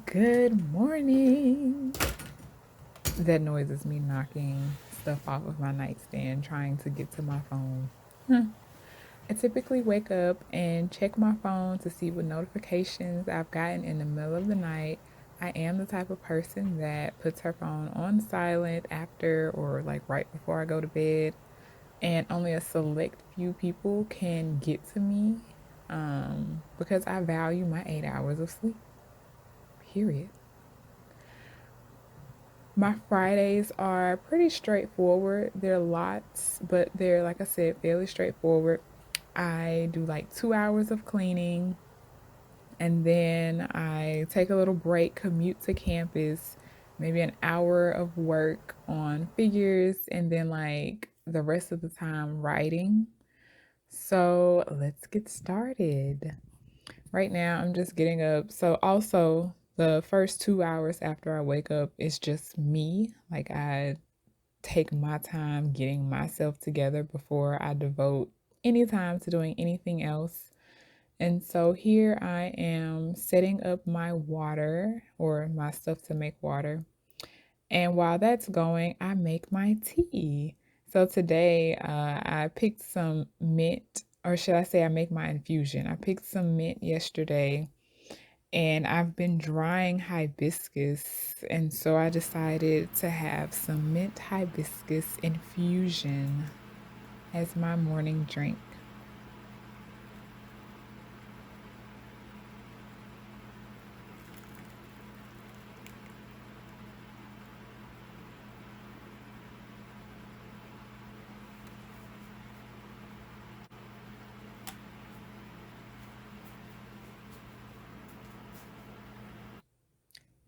Good morning. That noise is me knocking stuff off of my nightstand, trying to get to my phone. I typically wake up and check my phone to see what notifications I've gotten in the middle of the night. I am the type of person that puts her phone on silent after or like right before I go to bed, and only a select few people can get to me because I value my 8 hours of sleep, period. My Fridays are pretty straightforward. They're lots, but they're, like I said, fairly straightforward. I do like 2 hours of cleaning, and then I take a little break, commute to campus, maybe an hour of work on figures, and then like the rest of the time writing. So let's get started. Right now, I'm just getting up. So, also, the first 2 hours after I wake up, it's just me. Like, I take my time getting myself together before I devote any time to doing anything else. And so here I am setting up my water or my stuff to make water. And while that's going, I make my tea. So today I picked some mint, or should I say, I make my infusion. I picked some mint yesterday and I've been drying hibiscus, and so I decided to have some mint hibiscus infusion as my morning drink.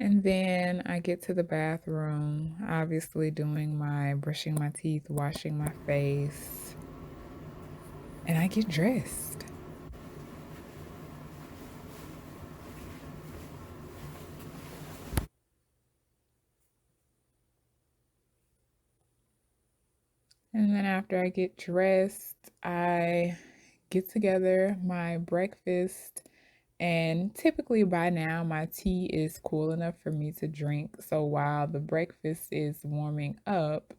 And then I get to the bathroom, obviously doing my brushing my teeth, washing my face, and I get dressed. And then after I get dressed, I get together my breakfast. And typically by now, my tea is cool enough for me to drink. So while the breakfast is warming up,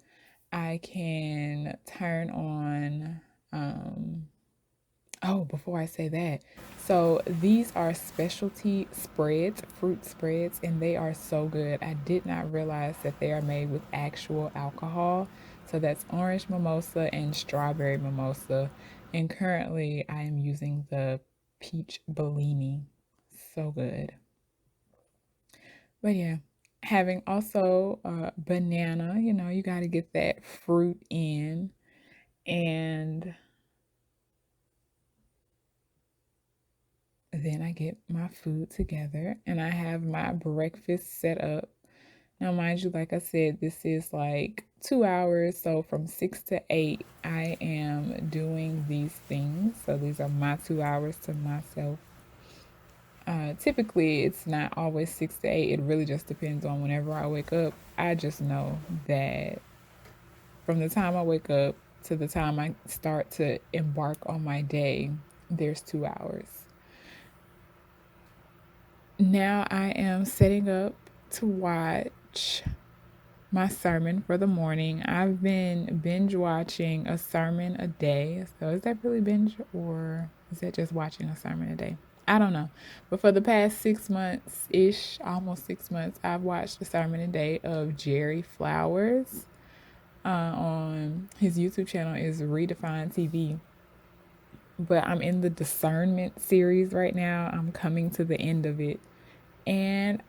I can turn on. Um, oh, before I say that, so these are specialty spreads, fruit spreads, and they are so good. I did not realize that they are made with actual alcohol. So that's orange mimosa and strawberry mimosa. And currently, I am using the peach Bellini. So good. But yeah, having also banana, you got to get that fruit in. And then I get my food together and I have my breakfast set up. Now, mind you, like I said, this is like 2 hours. So from 6 to 8, I am doing these things. So these are my 2 hours to myself. Typically, it's not always 6 to 8. It really just depends on whenever I wake up. I just know that from the time I wake up to the time I start to embark on my day, there's 2 hours. Now I am setting up to watch my sermon for the morning. I've been binge watching a sermon a day. So is that really binge, or is that just watching a sermon a day? I don't know. But for the past 6 months ish, almost 6 months, I've watched a sermon a day of Jerry Flowers. On his YouTube channel is Redefined TV. But I'm in the discernment series right now. I'm coming to the end of it. And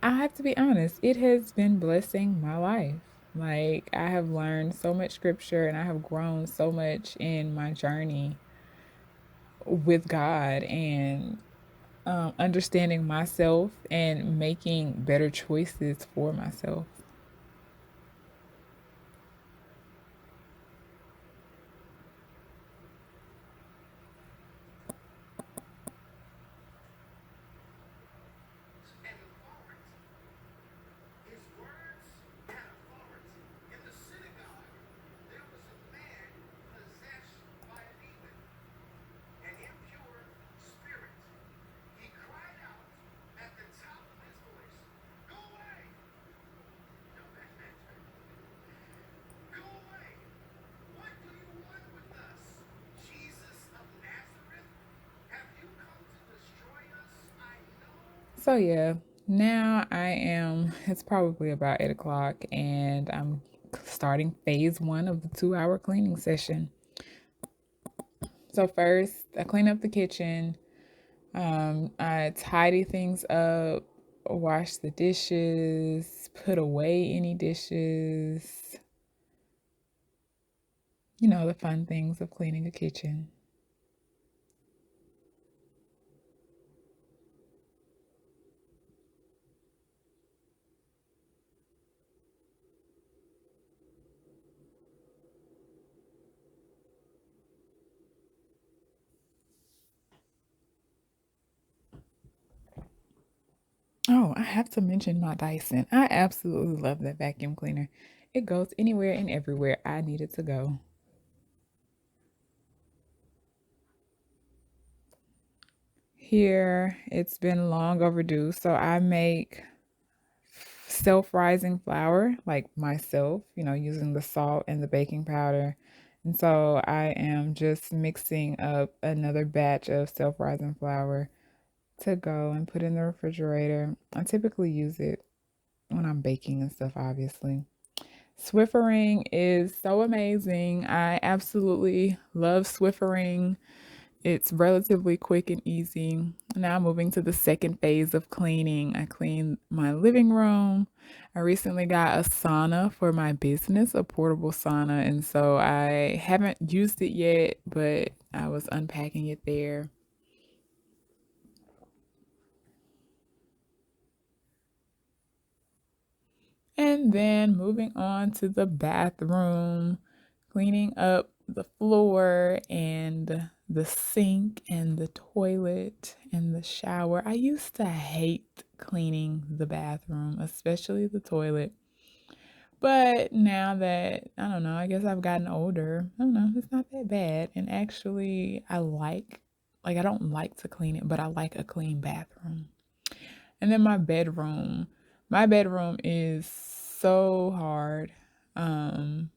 I have to be honest, it has been blessing my life. Like, I have learned so much scripture and I have grown so much in my journey with God and understanding myself and making better choices for myself. So yeah, now it's probably about 8 o'clock, and I'm starting phase one of the 2 hour cleaning session. So first, I clean up the kitchen. I tidy things up, wash the dishes, put away any dishes. You know, the fun things of cleaning a kitchen. Oh, I have to mention my Dyson. I absolutely love that vacuum cleaner. It goes anywhere and everywhere I need it to go. Here, it's been long overdue. So I make self-rising flour, like myself, using the salt and the baking powder. And so I am just mixing up another batch of self-rising flour to go and put in the refrigerator. I typically use it when I'm baking and stuff, obviously. Swiffering is so amazing. I absolutely love Swiffering. It's relatively quick and easy. Now moving to the second phase of cleaning. I clean my living room. I recently got a sauna for my business, a portable sauna, and so I haven't used it yet, but I was unpacking it there. And then moving on to the bathroom, cleaning up the floor and the sink and the toilet and the shower. I used to hate cleaning the bathroom, especially the toilet. But now that, I don't know, I guess I've gotten older, I don't know, it's not that bad. And actually, I don't like to clean it, but I like a clean bathroom. And then my bedroom. My bedroom is so hard. Um,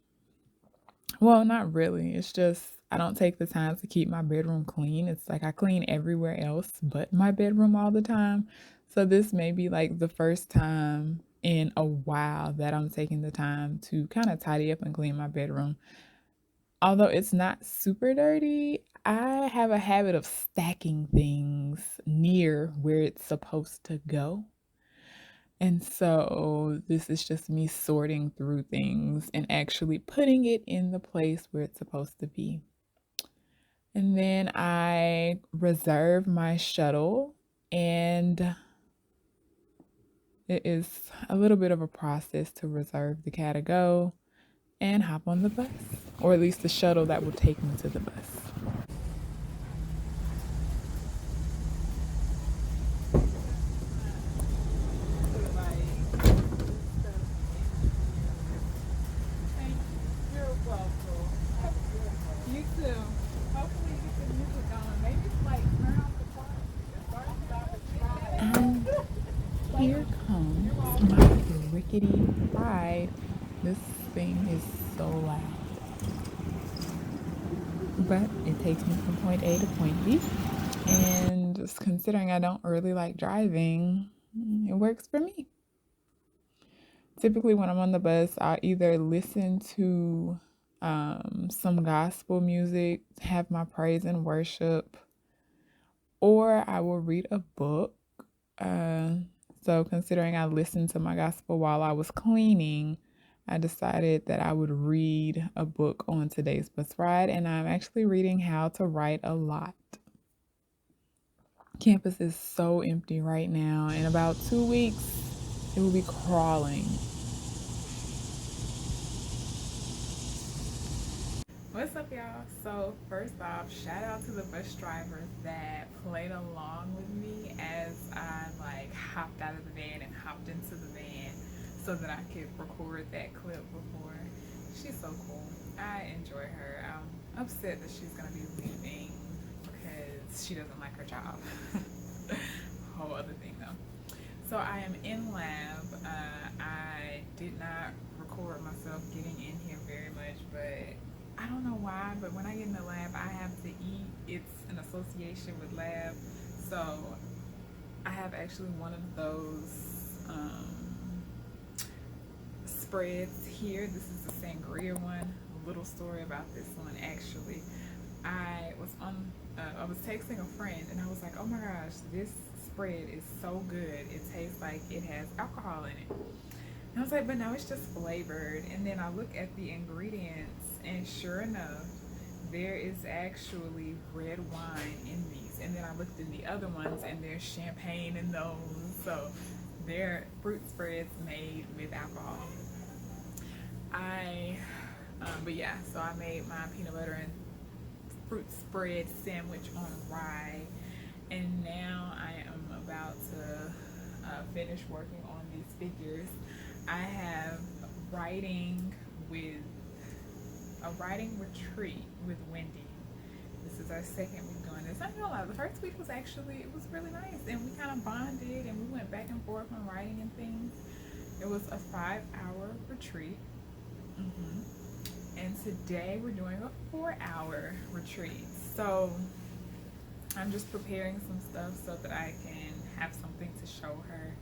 well, not really. It's just I don't take the time to keep my bedroom clean. It's like I clean everywhere else but my bedroom all the time. So this may be like the first time in a while that I'm taking the time to kind of tidy up and clean my bedroom. Although it's not super dirty, I have a habit of stacking things near where it's supposed to go. And so this is just me sorting through things and actually putting it in the place where it's supposed to be. And then I reserve my shuttle, and it is a little bit of a process to reserve the cat to go and hop on the bus, or at least the shuttle that will take me to the bus. You too. Hopefully you get the music on. Maybe like turn off the car. And here comes my rickety ride. This thing is so loud. But it takes me from point A to point B. And just considering I don't really like driving, it works for me. Typically, when I'm on the bus, I'll either listen to some gospel music, have my praise and worship, or I will read a book. Uh, so, considering I listened to my gospel while I was cleaning, I decided that I would read a book on today's bus ride, and I'm actually reading How to Write a Lot. Campus is so empty right now. In about 2 weeks, it will be crawling. What's up, y'all? So, first off, shout out to the bus drivers that played along with me as I hopped out of the van and hopped into the van so that I could record that clip before. She's so cool. I enjoy her. I'm upset that she's gonna be leaving because she doesn't like her job. Whole other thing though. So I am in lab. I did not record myself getting in here very much, but I don't know why, but when I get in the lab, I have to eat. It's an association with lab. So I have actually one of those spreads here. This is the sangria one. A little story about this one actually. I was texting a friend and I was like, oh my gosh, this spread is so good. It tastes like it has alcohol in it. And I was like, but no, it's just flavored. And then I look at the ingredients, and sure enough, there is actually red wine in these. And then I looked in the other ones, and there's champagne in those. So they're fruit spreads made with alcohol. But yeah, so I made my peanut butter and fruit spread sandwich on rye, and now I am about to finish working on these figures. I have writing with a writing retreat with Wendy. This is our second week doing this. I'm not gonna lie, the first week was actually, it was really nice, and we kind of bonded and we went back and forth on writing and things. It was a 5-hour retreat. And today we're doing a 4-hour retreat. So I'm just preparing some stuff so that I can have something to show her.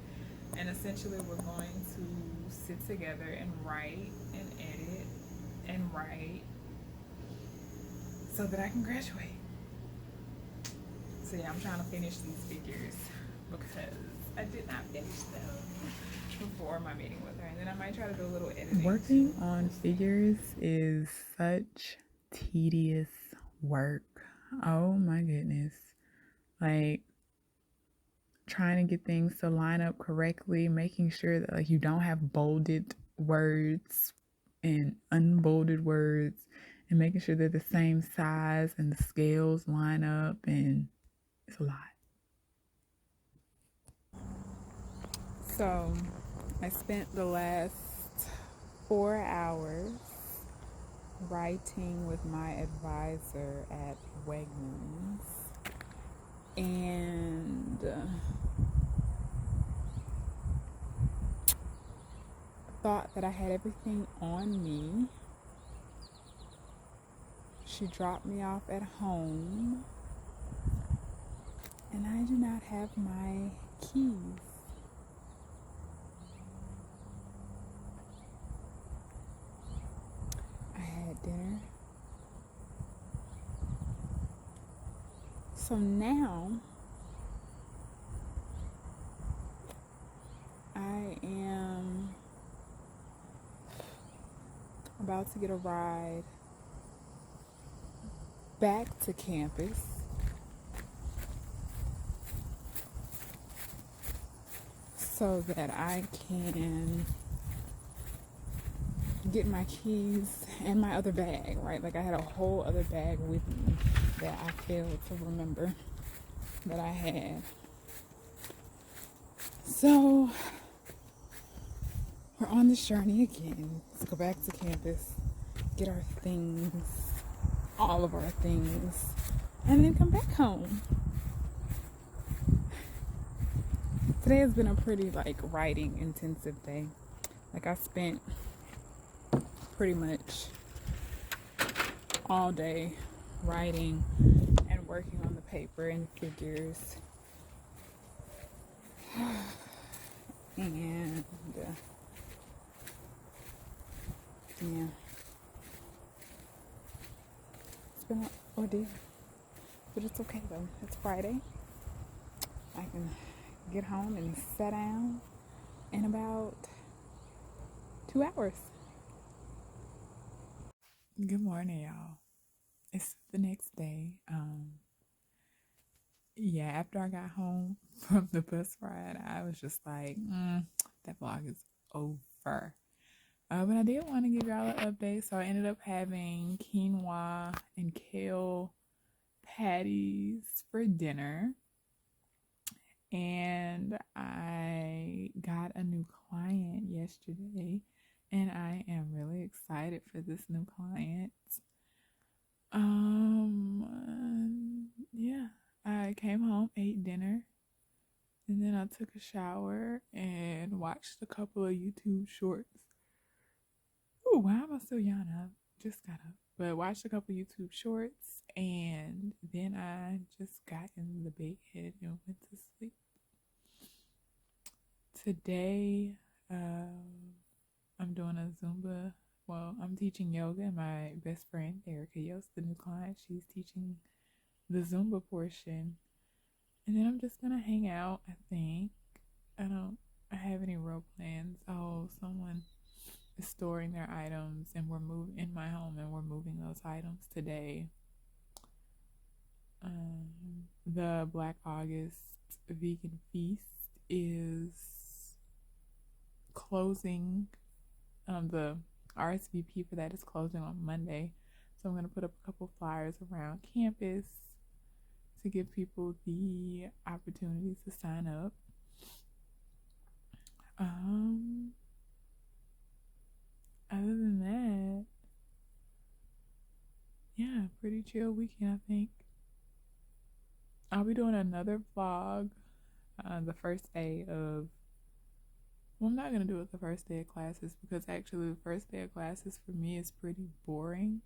And essentially we're going to sit together and write and edit and write so that I can graduate. So yeah, I'm trying to finish these figures because I did not finish them before my meeting with her, and then I might try to do a little editing. Working on figures is such tedious work. Oh my goodness. Like trying to get things to line up correctly, making sure that like you don't have bolded words and unbolded words, and making sure they're the same size and the scales line up, and it's a lot. So I spent the last 4 hours writing with my advisor at Wegmans, and thought that I had everything on me. She dropped me off at home, and I do not have my keys. I had dinner. So now I am about to get a ride back to campus so that I can get my keys and my other bag, right? Like I had a whole other bag with me that I failed to remember that I had. So we're on this journey again. Let's go back to campus, get our things, all of our things, and then come back home. Today has been a pretty writing intensive day. I spent pretty much all day writing and working on the paper and figures. And yeah, it's been an ordeal, but it's okay though. It's Friday. I can get home and sit down in about 2 hours. Good morning, y'all. It's the next day. Yeah, after I got home from the bus ride, I was just like, that vlog is over. But I did want to give y'all an update. So I ended up having quinoa and kale patties for dinner. And I got a new client yesterday, and I am really excited for this new client. Yeah, I came home, ate dinner, and then I took a shower and watched a couple of YouTube shorts. Ooh, why am I still yawning? I just got up. But watched a couple of YouTube shorts, and then I just got in the bed and went to sleep. Today, I'm doing a Zumba. Well, I'm teaching yoga, and my best friend, Erica Yost, the new client, she's teaching the Zumba portion. And then I'm just gonna hang out, I think. I don't have any real plans. Oh, someone is storing their items and we're moving in my home and we're moving those items today. The Black August vegan feast is closing. The RSVP for that is closing on Monday. So I'm going to put up a couple flyers around campus to give people the opportunity to sign up. Other than that, yeah, pretty chill weekend, I think. I'll be doing another vlog the first day of. Well, I'm not going to do it the first day of classes because actually, the first day of classes for me is pretty boring.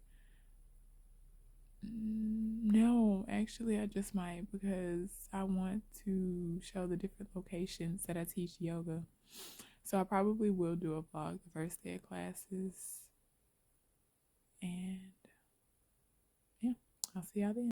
No, actually, I just might because I want to show the different locations that I teach yoga. So I probably will do a vlog the first day of classes. And yeah, I'll see y'all then.